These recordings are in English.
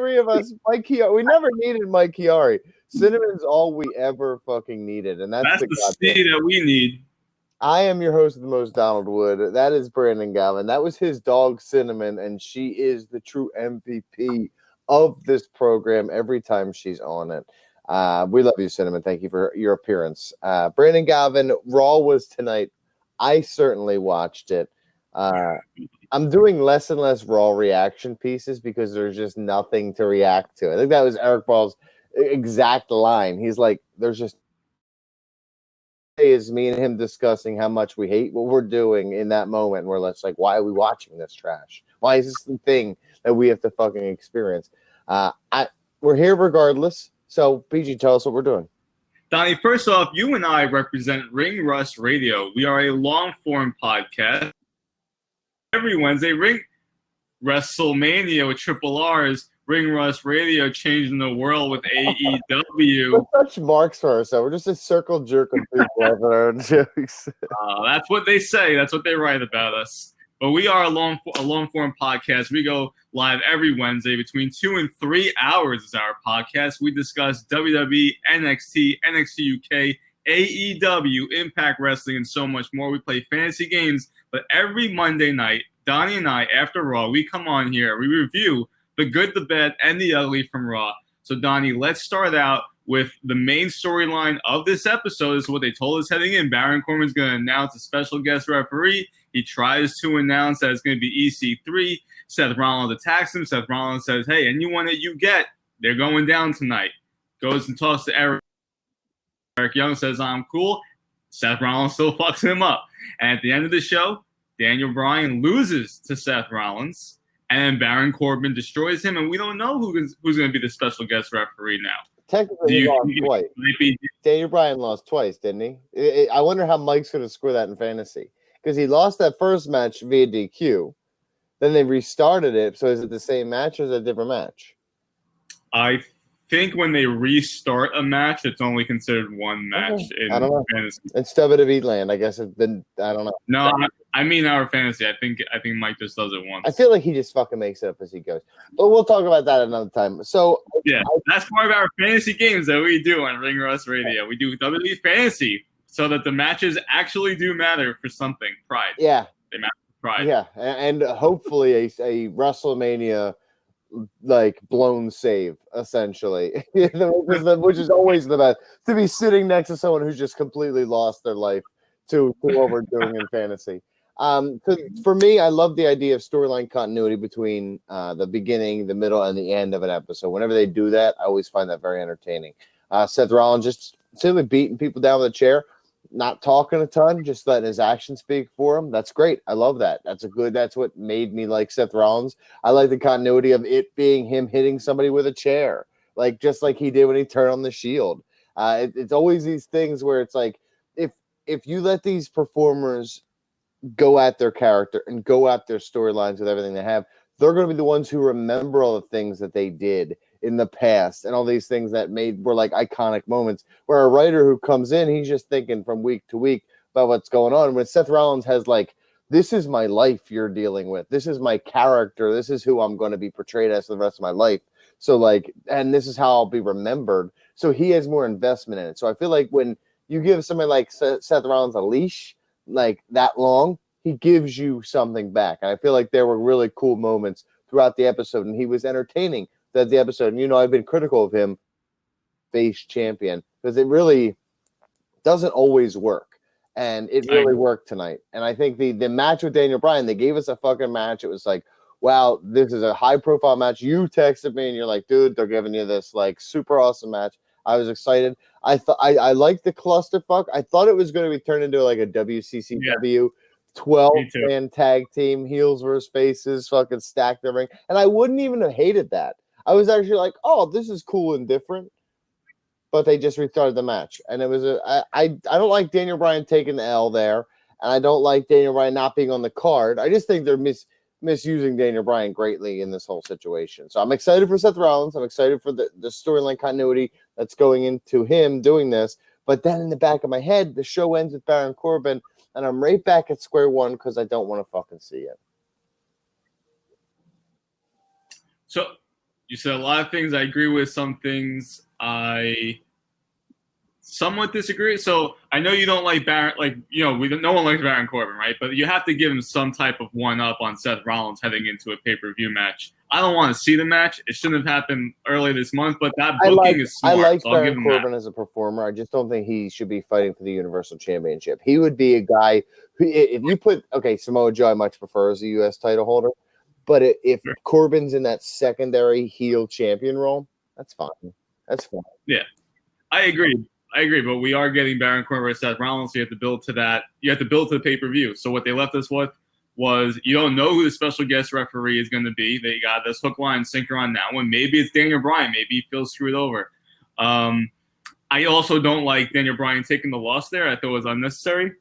three of us. Mike Chiari. We never needed Mike Chiari. Cinnamon's all we ever fucking needed, and that's the C that we need. I am your host of the most, Donald Wood. That is Brandon Gavin. That was his dog, Cinnamon, and she is the true MVP of this program every time she's on it. We love you, Cinnamon. Thank you for your appearance. Brandon Gavin, Raw was tonight. I certainly watched it. I'm doing less and less Raw reaction pieces because there's just nothing to react to. I think that was Eric Ball's exact line. He's like, there's just is me and him discussing how much we hate what we're doing in that moment. And we're just like, why are we watching this trash? Why is this the thing that we have to fucking experience? We're here regardless. So, BG, tell us what we're doing. Donnie, first off, you and I represent Ring Rust Radio. We are a long-form podcast. Every Wednesday, Ring WrestleMania with Triple R's, Ring Rust Radio changing the world with AEW. We're such marks for ourselves. We're just a circle jerk of people over our own jokes. That's what they say. That's what they write about us. But we are a long-form podcast. We go live every Wednesday between 2 and 3 hours is our podcast. We discuss WWE, NXT, NXT UK, AEW, Impact Wrestling, and so much more. We play fantasy games. But every Monday night, Donnie and I, after Raw, we come on here. We review the good, the bad, and the ugly from Raw. So, Donnie, let's start out with the main storyline of this episode. This is what they told us heading in. Baron Corbin's going to announce a special guest referee. He tries to announce that it's going to be EC3. Seth Rollins attacks him. Seth Rollins says, hey, anyone that you get, they're going down tonight. Goes and talks to Eric. Eric Young says, I'm cool. Seth Rollins still fucks him up. And at the end of the show, Daniel Bryan loses to Seth Rollins. And then Baron Corbin destroys him. And we don't know who's going to be the special guest referee now. Technically, he lost twice. Daniel Bryan lost twice, didn't he? I wonder how Mike's going to score that in fantasy. Because he lost that first match via DQ. Then they restarted it. So is it the same match or is it a different match? I think when they restart a match, it's only considered one match in fantasy. It's WWE land. I guess it's been, I don't know. No, I mean our fantasy. I think Mike just does it once. I feel like he just fucking makes it up as he goes. But we'll talk about that another time. So yeah, that's part of our fantasy games that we do on Ring Rust Radio. We do WWE fantasy so that the matches actually do matter for something. Pride. Yeah. They matter for pride. Yeah, and hopefully a WrestleMania like blown save, essentially, which is always the best, to be sitting next to someone who's just completely lost their life to what we're doing in fantasy. For me, I love the idea of storyline continuity between the beginning, the middle, and the end of an episode. Whenever they do that, I always find that very entertaining. Seth Rollins just simply beating people down with a chair, not talking a ton, just letting his actions speak for him. That's great. I love that. That's what made me like Seth Rollins. I like the continuity of it being him hitting somebody with a chair, like just like he did when he turned on the Shield. It's always these things where it's like, if you let these performers go at their character and go at their storylines with everything they have, they're going to be the ones who remember all the things that they did in the past and all these things that were like iconic moments, where a writer who comes in, he's just thinking from week to week about what's going on. When Seth Rollins has like, this is my life you're dealing with. This is my character. This is who I'm going to be portrayed as for the rest of my life. So like, and this is how I'll be remembered. So he has more investment in it. So I feel like when you give somebody like Seth Rollins a leash like that long, he gives you something back. And I feel like there were really cool moments throughout the episode, and he was entertaining throughout the episode. And, I've been critical of him, face champion, because it really doesn't always work. And it really worked tonight. And I think the match with Daniel Bryan, they gave us a fucking match. It was like, wow, this is a high-profile match. You texted me, and you're like, dude, they're giving you this, like, super awesome match. I was excited. I liked the clusterfuck. I thought it was going to be turned into, like, a WCCW 12-man tag team, heels versus faces, fucking stacked the ring. And I wouldn't even have hated that. I was actually like, oh, this is cool and different. But they just restarted the match. And it was I don't like Daniel Bryan taking the L there. And I don't like Daniel Bryan not being on the card. I just think they're misusing Daniel Bryan greatly in this whole situation. So I'm excited for Seth Rollins. I'm excited for the storyline continuity that's going into him doing this. But then in the back of my head, the show ends with Baron Corbin, and I'm right back at square one because I don't want to fucking see it. So You said a lot of things I agree with. Some things I somewhat disagree. So I know you don't like Baron, no one likes Baron Corbin, right? But you have to give him some type of one up on Seth Rollins heading into a pay-per-view match. I don't want to see the match. It shouldn't have happened early this month, but that booking is smart. I like so I'll give Baron him Corbin that. as a performer. I just don't think he should be fighting for the Universal Championship. He would be a guy who, if you put, Samoa Joe, I much prefer as a U.S. title holder. But if Corbin's in that secondary heel champion role, that's fine. That's fine. Yeah, I agree, but we are getting Baron Corbin versus Seth Rollins, so you have to build to that. You have to build to the pay-per-view. So what they left us with was you don't know who the special guest referee is going to be. They got this hook, line, sinker on that one. Maybe it's Daniel Bryan. Maybe he feels screwed over. I also don't like Daniel Bryan taking the loss there. I thought it was unnecessary.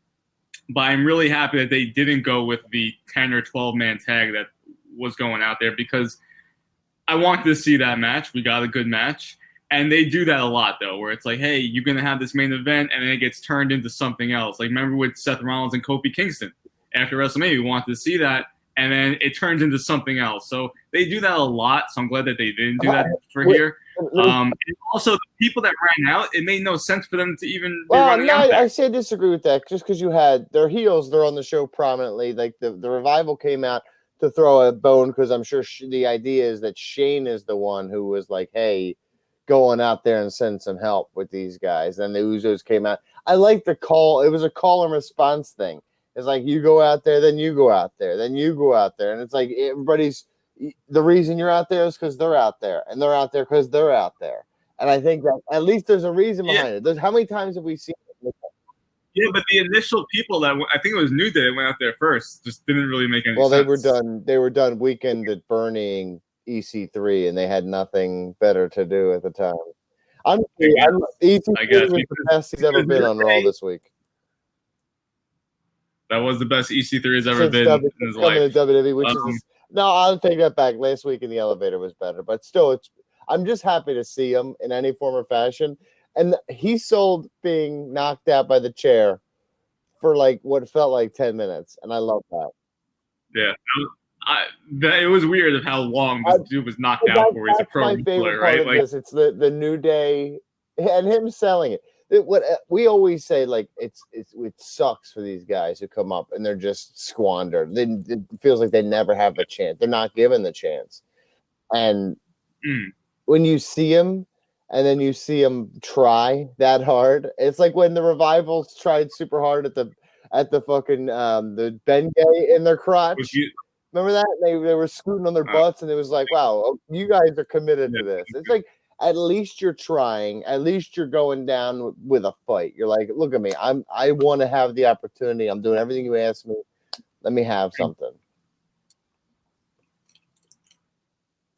But I'm really happy that they didn't go with the 10 or 12-man tag that was going out there because I wanted to see that match. We got a good match. And they do that a lot, though, where it's like, hey, you're going to have this main event, and then it gets turned into something else. Like, remember with Seth Rollins and Kofi Kingston? After WrestleMania, we wanted to see that, and then it turns into something else. So they do that a lot, so I'm glad that they didn't do that for here. And also, the people that ran out, it made no sense for them to even be running out there. I say disagree with that. Just because you had their heels, they're on the show prominently. Like, the Revival came out to throw a bone because I'm sure the idea is that Shane is the one who was like, hey, going out there and send some help with these guys. And the Usos came out. I like the call. It was a call and response thing. It's like you go out there, then you go out there, then you go out there. And it's like everybody's – the reason you're out there is because they're out there. And they're out there because they're out there. And I think that at least there's a reason behind it. How many times have we seen it? Yeah, but the initial people that I think it was New Day that went out there first just didn't really make any sense. Well, they were done weekend at burning EC3, and they had nothing better to do at the time. EC3 was the best he's ever been on Raw this week. That was the best EC3 has ever been in his life. Coming to WWE, which is no, I'll take that back. Last week in the elevator was better, but still, I'm just happy to see him in any form or fashion. And he sold being knocked out by the chair for like what felt like 10 minutes, and I love that. Yeah, it was weird of how long this dude was knocked out for. He's a pro player, right? Like, it's the New Day and him selling it. What we always say, like it sucks for these guys who come up and they're just squandered. It feels like they never have a chance. They're not given the chance. And when you see him, and then you see him try that hard, it's like when the Revivals tried super hard at the fucking the Bengay in their crotch. Remember that? They were scooting on their butts, and it was like, wow, you guys are committed to this. It's like, at least you're trying. At least you're going down with a fight. You're like, look at me. I want to have the opportunity. I'm doing everything you asked me. Let me have something.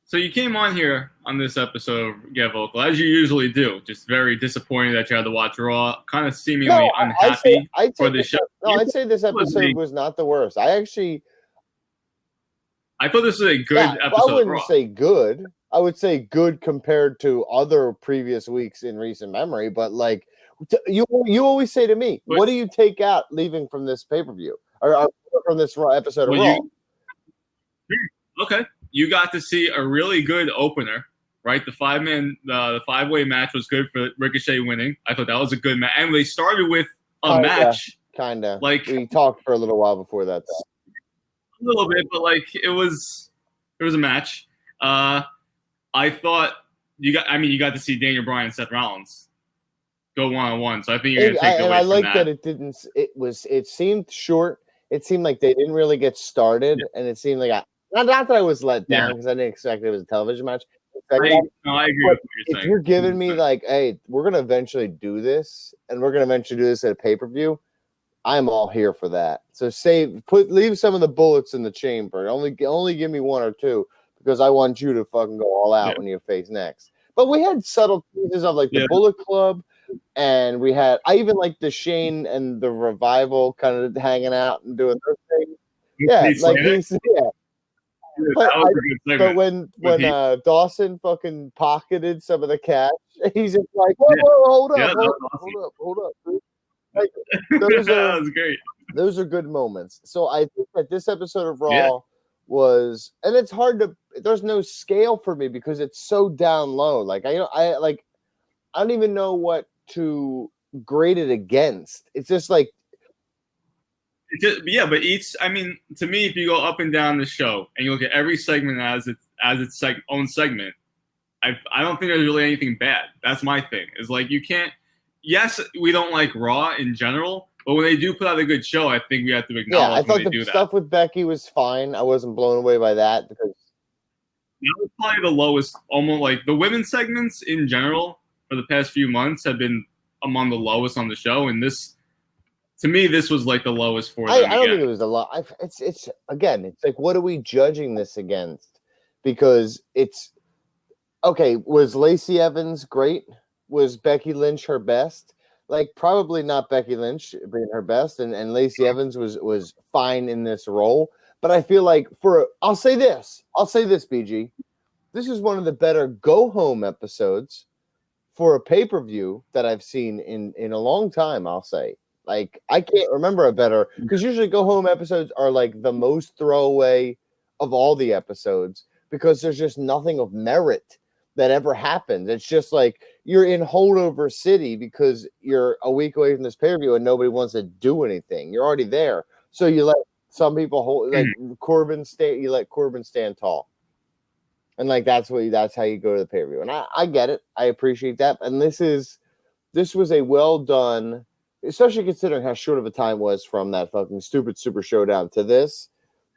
So you came on here on this episode of Get Vocal, as you usually do. Just very disappointed that you had to watch Raw. Kind of seemingly unhappy for the show. No, I'd say this episode was not the worst. I thought this was a good episode. I wouldn't say good. I would say good compared to other previous weeks in recent memory. But like you always say to me, what do you take out leaving from this pay-per-view or from this episode of Raw? Okay, you got to see a really good opener, right? The five-way match was good for Ricochet winning. I thought that was a good match, and they started with a match. Kinda. Like we talked for a little while before that. A little bit, but like it was a match. I thought you got to see Daniel Bryan and Seth Rollins go one-on-one. So I think you're gonna take away from that. And I like that it didn't. It seemed short. It seemed like they didn't really get started, and it seemed like not that I was let down because I didn't expect it was a television match. I agree with what you're saying. If you're giving me like, hey, we're gonna eventually do this, and we're gonna eventually do this at a pay-per-view, I'm all here for that. So leave some of the bullets in the chamber. Only give me one or two because I want you to fucking go all out when you face next. But we had subtle pieces of like the Bullet Club, and I even like the Shane and the Revival kind of hanging out and doing their thing. But when Dawson fucking pocketed some of the cash, he's just like, whoa, hold up. Like, that was great. Those are good moments. So I think that this episode of Raw was, and it's hard to there's no scale for me because it's so down low. Like I don't even know what to grade it against. It's just like yeah, but I mean, to me, if you go up and down the show and you look at every segment as its own segment, I don't think there's really anything bad. That's my thing. Is like you can't. Yes, we don't like Raw in general, but when they do put out a good show, I think we have to acknowledge. Yeah, I thought the stuff with Becky was fine. I wasn't blown away by that because that was probably the lowest. Almost like the women's segments in general for the past few months have been among the lowest on the show, and this. To me, this was like the lowest for them. I don't think it was a lot. It's again, it's like, what are we judging this against? Because it's okay. Was Lacey Evans great? Was Becky Lynch her best? Like, probably not Becky Lynch being her best, and Lacey Evans was fine in this role. But I feel like I'll say this, BG, this is one of the better go home episodes for a pay-per-view that I've seen in a long time. I'll say. Like, I can't remember a better, because usually go-home episodes are, like, the most throwaway of all the episodes because there's just nothing of merit that ever happens. It's just like you're in holdover city because you're a week away from this pay-per-view and nobody wants to do anything. You're already there. So you let some people hold, like Corbin stand tall. And, like, that's how you go to the pay-per-view. And I get it. I appreciate that. And this was a well-done, especially considering how short of a time was from that fucking stupid Super Showdown to this.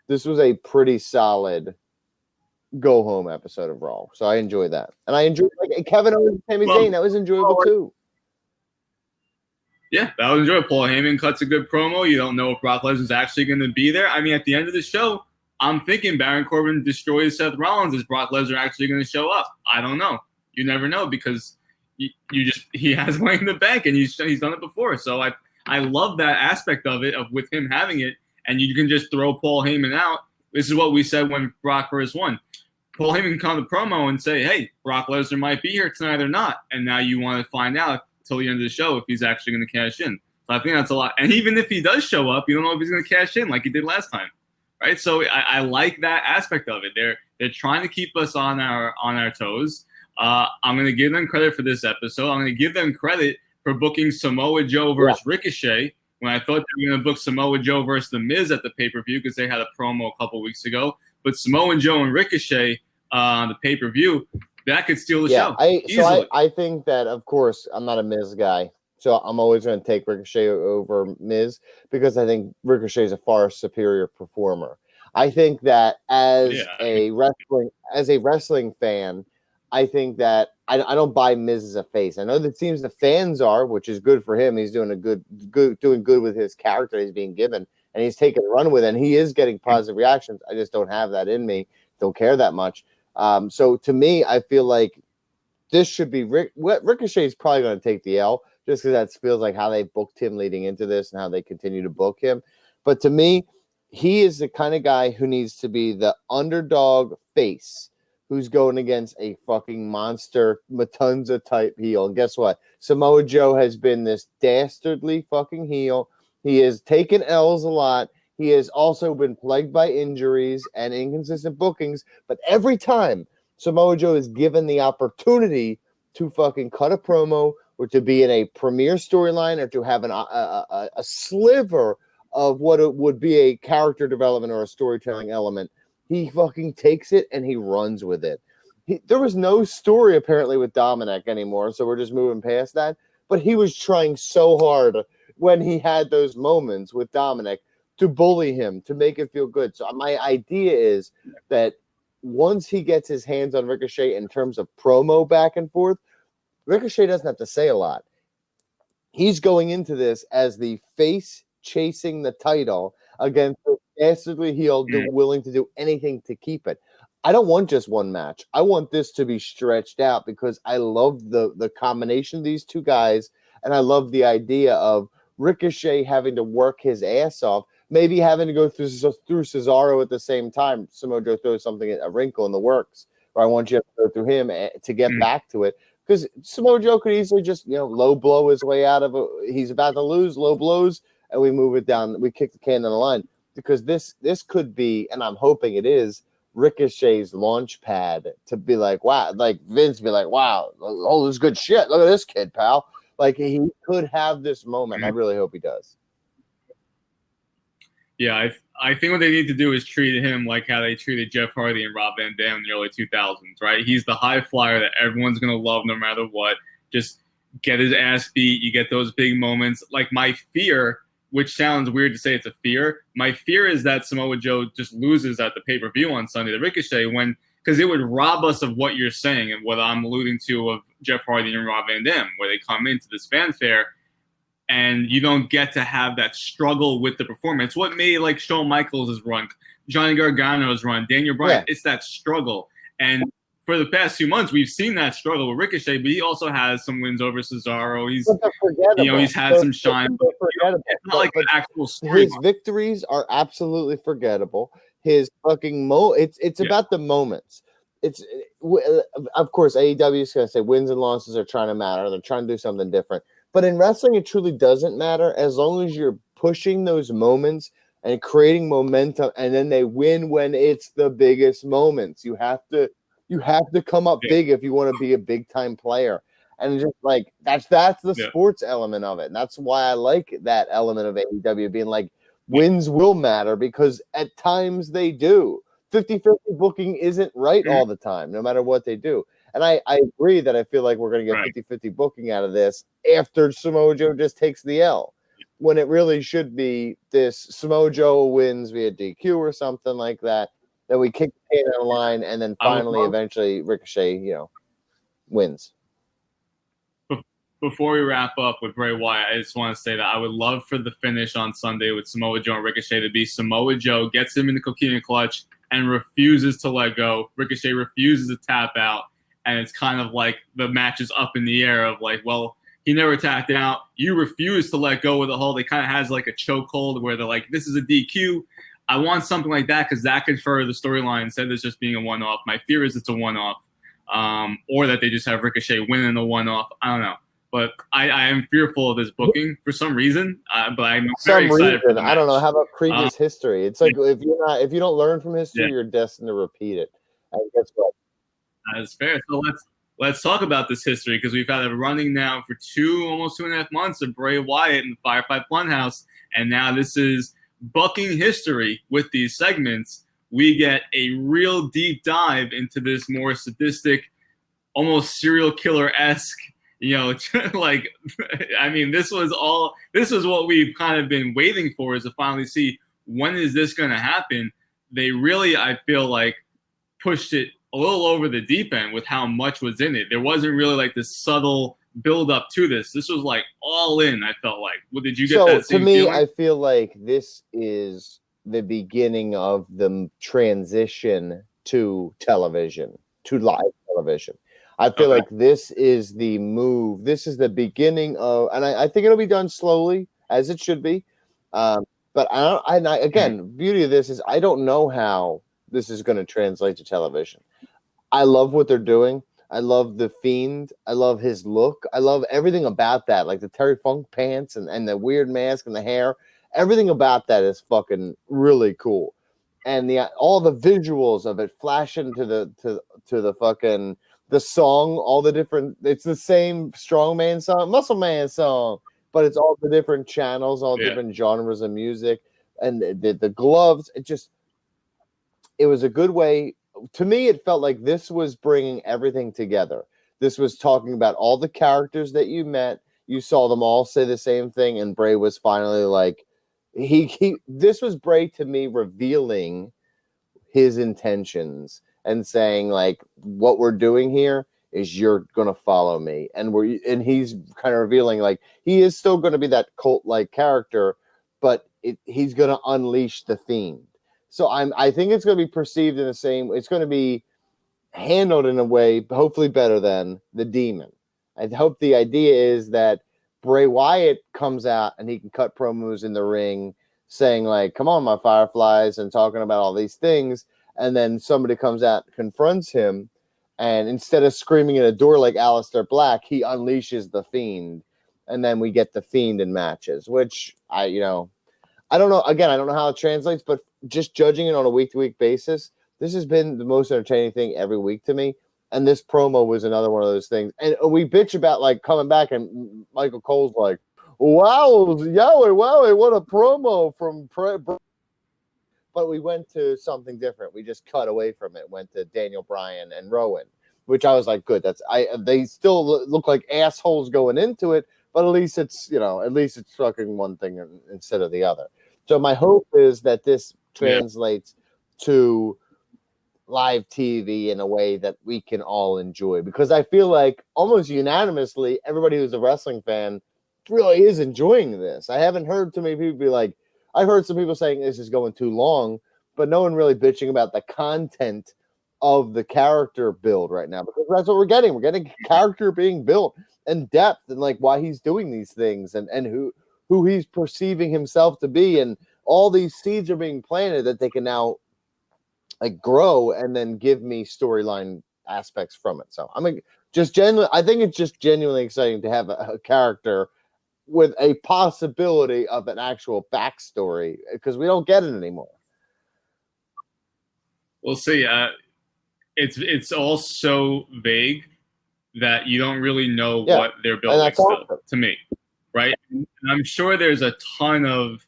This was a pretty solid go home episode of Raw. So I enjoyed that. And I enjoyed like Kevin Owens and Sami Zayn. That was enjoyable too. Yeah, that was enjoyable. Paul Heyman cuts a good promo. You don't know if Brock Lesnar's actually going to be there. I mean, at the end of the show, I'm thinking Baron Corbin destroys Seth Rollins. Is Brock Lesnar actually going to show up? I don't know. You never know because he has money in the bank and he's done it before. So I love that aspect of it, of with him having it, and you can just throw Paul Heyman out. This is what we said when Brock first won. Paul Heyman can come to promo and say, hey, Brock Lesnar might be here tonight or not. And now you want to find out till the end of the show if he's actually going to cash in. So I think that's a lot. And even if he does show up, you don't know if he's going to cash in like he did last time. Right? So I like that aspect of it. They're trying to keep us on our toes. I'm going to give them credit for this episode. I'm going to give them credit for booking Samoa Joe versus Ricochet when I thought they were going to book Samoa Joe versus The Miz at the pay-per-view because they had a promo a couple weeks ago. But Samoa Joe and Ricochet on the pay-per-view, that could steal the show. I think that, of course, I'm not a Miz guy. So I'm always going to take Ricochet over Miz because I think Ricochet is a far superior performer. I think that as a wrestling fan, I think that I don't buy Miz as a face. I know that seems the fans are, which is good for him. He's doing doing good with his character he's being given, and he's taking a run with it. And he is getting positive reactions. I just don't have that in me. Don't care that much. So to me, I feel like this should be Ricochet is probably going to take the L just because that feels like how they booked him leading into this and how they continue to book him. But to me, he is the kind of guy who needs to be the underdog face who's going against a fucking monster Matanza type heel. And guess what? Samoa Joe has been this dastardly fucking heel. He has taken L's a lot. He has also been plagued by injuries and inconsistent bookings. But every time Samoa Joe is given the opportunity to fucking cut a promo or to be in a premier storyline or to have a sliver of what it would be a character development or a storytelling element, he fucking takes it and he runs with it. There was no story apparently with Dominic anymore, so we're just moving past that. But he was trying so hard when he had those moments with Dominic to bully him, to make it feel good. So my idea is that once he gets his hands on Ricochet in terms of promo back and forth, Ricochet doesn't have to say a lot. He's going into this as the face chasing the title against the dastardly heel willing to do anything to keep it. I don't want just one match. I want this to be stretched out because I love the combination of these two guys, and I love the idea of Ricochet having to work his ass off, maybe having to go through Cesaro at the same time. Samoa Joe throws a wrinkle in the works, or I want you to go through him to get back to it. Because Samoa Joe could easily just, low blow his way out of it. He's about to lose, low blows, and we move it down. We kick the can down the line. Because this could be, and I'm hoping it is, Ricochet's launch pad to be like, wow, like Vince be like, wow, oh, this is good shit. Look at this kid, pal. Like he could have this moment. I really hope he does. Yeah, I think what they need to do is treat him like how they treated Jeff Hardy and Rob Van Dam in the early 2000s, right? He's the high flyer that everyone's going to love no matter what. Just get his ass beat. You get those big moments. Like my fear, which sounds weird to say it's a fear, my fear is that Samoa Joe just loses at the pay-per-view on Sunday to Ricochet because it would rob us of what you're saying and what I'm alluding to of Jeff Hardy and Rob Van Dam, where they come into this fanfare and you don't get to have that struggle with the performance. What made like Shawn Michaels' run, Johnny Gargano's run, Daniel Bryan, it's that struggle. And for the past few months, we've seen that struggle with Ricochet, but he also has some wins over Cesaro. He's had some shine. But, it's not like an actual story. His victories are absolutely forgettable. His fucking it's about the moments. It's of course AEW is going to say wins and losses are trying to matter. They're trying to do something different. But in wrestling, it truly doesn't matter as long as you're pushing those moments and creating momentum, and then they win when it's the biggest moments. You have to come up big if you want to be a big time player, and just like that's the sports element of it. And that's why I like that element of AEW being like wins will matter because at times they do. 50-50 booking isn't right all the time, no matter what they do. And I agree that I feel like we're going to get 50-50 booking out of this after Samoa Joe just takes the L. When it really should be this Samoa Joe wins via DQ or something like that. Then we kick the can out of line, and then finally, eventually, Ricochet, wins. Before we wrap up with Bray Wyatt, I just want to say that I would love for the finish on Sunday with Samoa Joe and Ricochet to be Samoa Joe gets him in the coquina clutch and refuses to let go. Ricochet refuses to tap out. And it's kind of like the match is up in the air of like, well, he never tapped out. You refuse to let go of the hold. It kind of has like a chokehold where they're like, this is a DQ. I want something like that because that could further the storyline instead of this just being a one-off. My fear is it's a one-off or that they just have Ricochet winning the one-off. I don't know. But I am fearful of this booking for some reason. But I'm very excited for the match. I don't know. How about previous history? It's like if you don't learn from history, you're destined to repeat it. And guess what? That's fair. So let's talk about this history because we've had it running now for almost 2.5 months of Bray Wyatt in the Firefly Funhouse, and now this is bucking history with these segments. We get a real deep dive into this more sadistic, almost serial killer-esque. Like I mean, this was what we've kind of been waiting for is to finally see when is this going to happen. They really, I feel like, pushed it a little over the deep end with how much was in it. There wasn't really like this subtle build up to this. This was like all in, I felt like. Well, did you get that same feeling? To me, I feel like this is the beginning of the transition to television, to live television. I feel like this is the move. This is the beginning of, and I think it'll be done slowly, as it should be. But again, beauty of this is I don't know how this is going to translate to television. I love what they're doing. I love the Fiend. I love his look. I love everything about that, like the Terry Funk pants and the weird mask and the hair. Everything about that is fucking really cool. And all the visuals of it flashing to the fucking the song, all the different. It's the same Strongman song, Muscle Man song, but it's all the different channels, all different genres of music, and the gloves. It was a good way. To me, it felt like this was bringing everything together. This was talking about all the characters that you met. You saw them all say the same thing, and Bray was finally like, this was Bray to me revealing his intentions and saying like, what we're doing here is you're gonna follow me, and he's kind of revealing like he is still going to be that cult-like character, but he's going to unleash the Fiend. So I think it's going to be perceived in the same. It's going to be handled in a way, hopefully better than the Demon. I hope the idea is that Bray Wyatt comes out and he can cut promos in the ring, saying like, "Come on, my Fireflies," and talking about all these things, and then somebody comes out, confronts him, and instead of screaming at a door like Aleister Black, he unleashes the Fiend, and then we get the Fiend in matches, which I don't know. Again, I don't know how it translates, but just judging it on a week-to-week basis, this has been the most entertaining thing every week to me. And this promo was another one of those things. And we bitch about like coming back, and Michael Cole's like, wow, Yowie, wowie, what a promo from but we went to something different. We just cut away from it, went to Daniel Bryan and Rowan, which I was like, good. They still look like assholes going into it, but at least it's fucking one thing instead of the other. So my hope is that this translates to live TV in a way that we can all enjoy, because I feel like almost unanimously everybody who's a wrestling fan really is enjoying this. I haven't heard too many people be like, I've heard some people saying this is going too long, but no one really bitching about the content of the character build right now, because that's what we're getting. We're getting character being built and depth, and like why he's doing these things, and who he's perceiving himself to be, and all these seeds are being planted that they can now like grow and then give me storyline aspects from it. So I think it's just genuinely exciting to have a character with a possibility of an actual backstory, because we don't get it anymore. We'll see. It's all so vague that you don't really know what they're building still, to me, right? And I'm sure there's a ton of,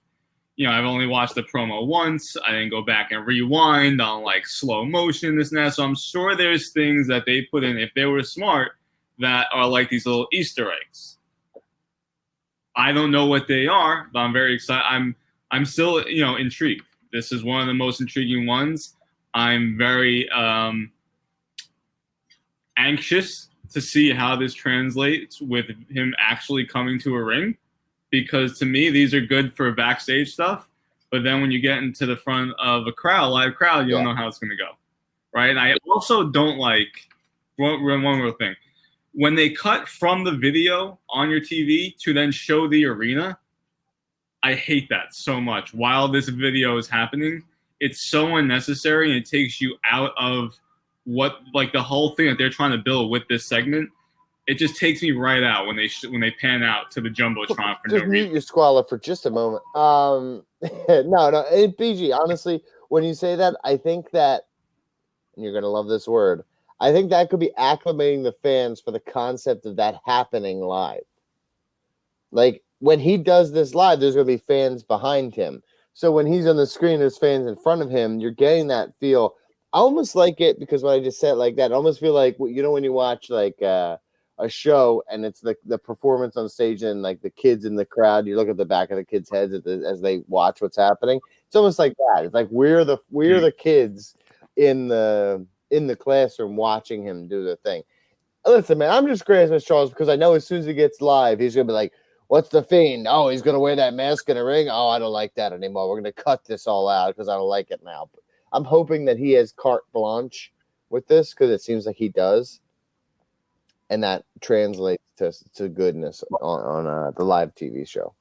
I've only watched the promo once. I didn't go back and rewind on like slow motion, this and that. So I'm sure there's things that they put in, if they were smart, that are like these little Easter eggs. I don't know what they are, but I'm very excited. I'm still, intrigued. This is one of the most intriguing ones. I'm very anxious to see how this translates with him actually coming to a ring, because to me, these are good for backstage stuff. But then when you get into the front of a live crowd, you don't know how it's going to go, right? And I also don't like one more thing. When they cut from the video on your TV to then show the arena, I hate that so much. While this video is happening, it's so unnecessary, and it takes you out of what, like, the whole thing that they're trying to build with this segment. It just takes me right out when they pan out to the jumbotron for just no mute reason. your squalor for just a moment. No, BG. Honestly, when you say that, I think that, and you're gonna love this word, I think that could be acclimating the fans for the concept of that happening live. Like when he does this live, there's gonna be fans behind him. So when he's on the screen, there's fans in front of him. You're getting that feel. I almost like it because what I just said like that. I almost feel like when you watch like a show and it's the performance on stage and like the kids in the crowd, you look at the back of the kids' heads as they watch what's happening. It's almost like that. It's like we're the kids in the classroom watching him do the thing. Listen, man, I'm just crazy, Miss Charles, because I know as soon as he gets live, he's gonna be like, "What's the Fiend? Oh, he's gonna wear that mask in a ring. Oh, I don't like that anymore. We're gonna cut this all out because I don't like it now." But I'm hoping that he has carte blanche with this, because it seems like he does, and that translates to goodness on the live TV show.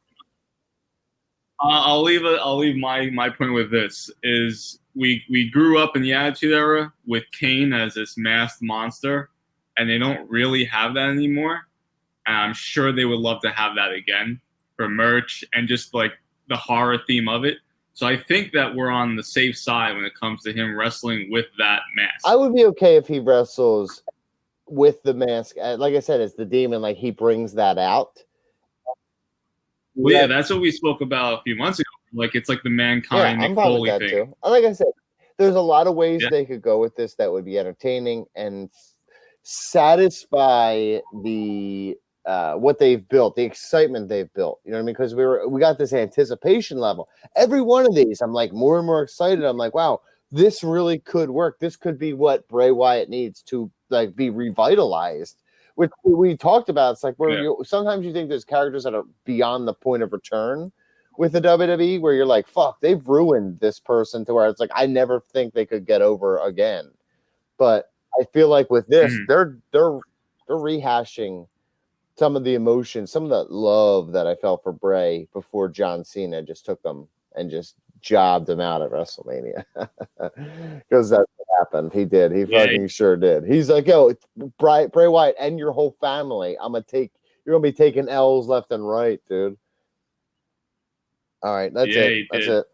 I'll leave my point with this is we grew up in the Attitude Era with Kane as this masked monster, and they don't really have that anymore. And I'm sure they would love to have that again for merch and just like the horror theme of it. So I think that we're on the safe side when it comes to him wrestling with that mask. I would be okay if he wrestles with the mask. Like I said, it's the demon. Like he brings that out. Well, yeah, that's what we spoke about a few months ago. Like it's like the Mankind I'm fine with that thing. too. Like I said, there's a lot of ways they could go with this that would be entertaining and satisfy the what they've built, the excitement they've built. You know what I mean? Because we got this anticipation level. Every one of these, I'm like more and more excited. I'm like, wow, this really could work. This could be what Bray Wyatt needs to like be revitalized. Which we talked about. It's like sometimes you think there's characters that are beyond the point of return with the WWE, where you're like, fuck, they've ruined this person to where it's like I never think they could get over again. But I feel like with this, they're rehashing some of the emotions, some of the love that I felt for Bray before John Cena just took them and just jobbed him out at WrestleMania. Because that's what happened. He did. He fucking sure did. He's like, yo, Bray Wyatt and your whole family, you're gonna be taking L's left and right, dude. All right, that's it. That's it.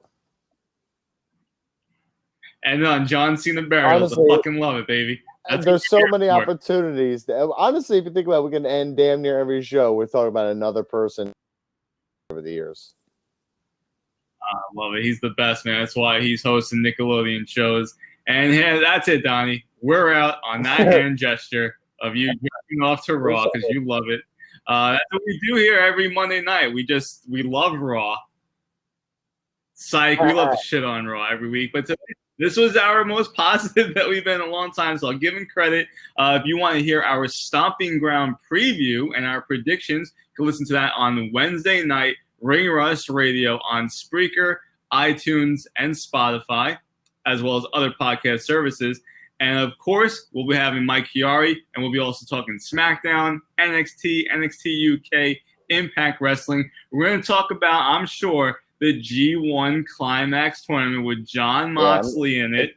And on John Cena burials, I Honestly, fucking love it, baby. That's there's so what we're many here for. opportunities. Honestly, if you think about it, we can end damn near every show. We're talking about another person over the years. I love it. He's the best, man. That's why he's hosting Nickelodeon shows. And hey, that's it, Donnie. We're out on that hand gesture of you jumping off to Raw because you love it. That's what we do here every Monday night. We love Raw. Psych, we love to shit on Raw every week. But this was our most positive that we've been in a long time, so I'll give him credit. If you want to hear our Stomping Ground preview and our predictions, you can listen to that on Wednesday night, Ring Rust Radio on Spreaker, iTunes, and Spotify, as well as other podcast services. And of course, we'll be having Mike Chiari, and we'll be also talking SmackDown, NXT, NXT UK, Impact Wrestling. We're going to talk about, I'm sure, the G1 Climax tournament with John Moxley in it.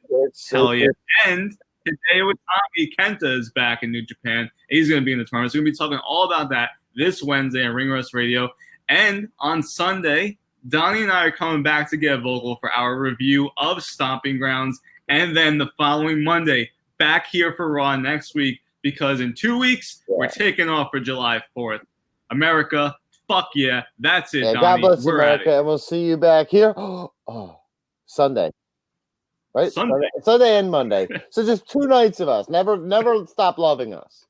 Hell yeah. And today with Tommy Kenta is back in New Japan. He's going to be in the tournament. So we're going to be talking all about that this Wednesday on Ring Rust Radio. And on Sunday, Donnie and I are coming back to get vocal for our review of Stomping Grounds. And then the following Monday, back here for Raw next week, because in 2 weeks, we're taking off for July 4th. America, fuck yeah. That's it, Donnie. God bless we're America, and we'll see you back here. Sunday. Right? Sunday and Monday. So just 2 nights of us. Never stop loving us.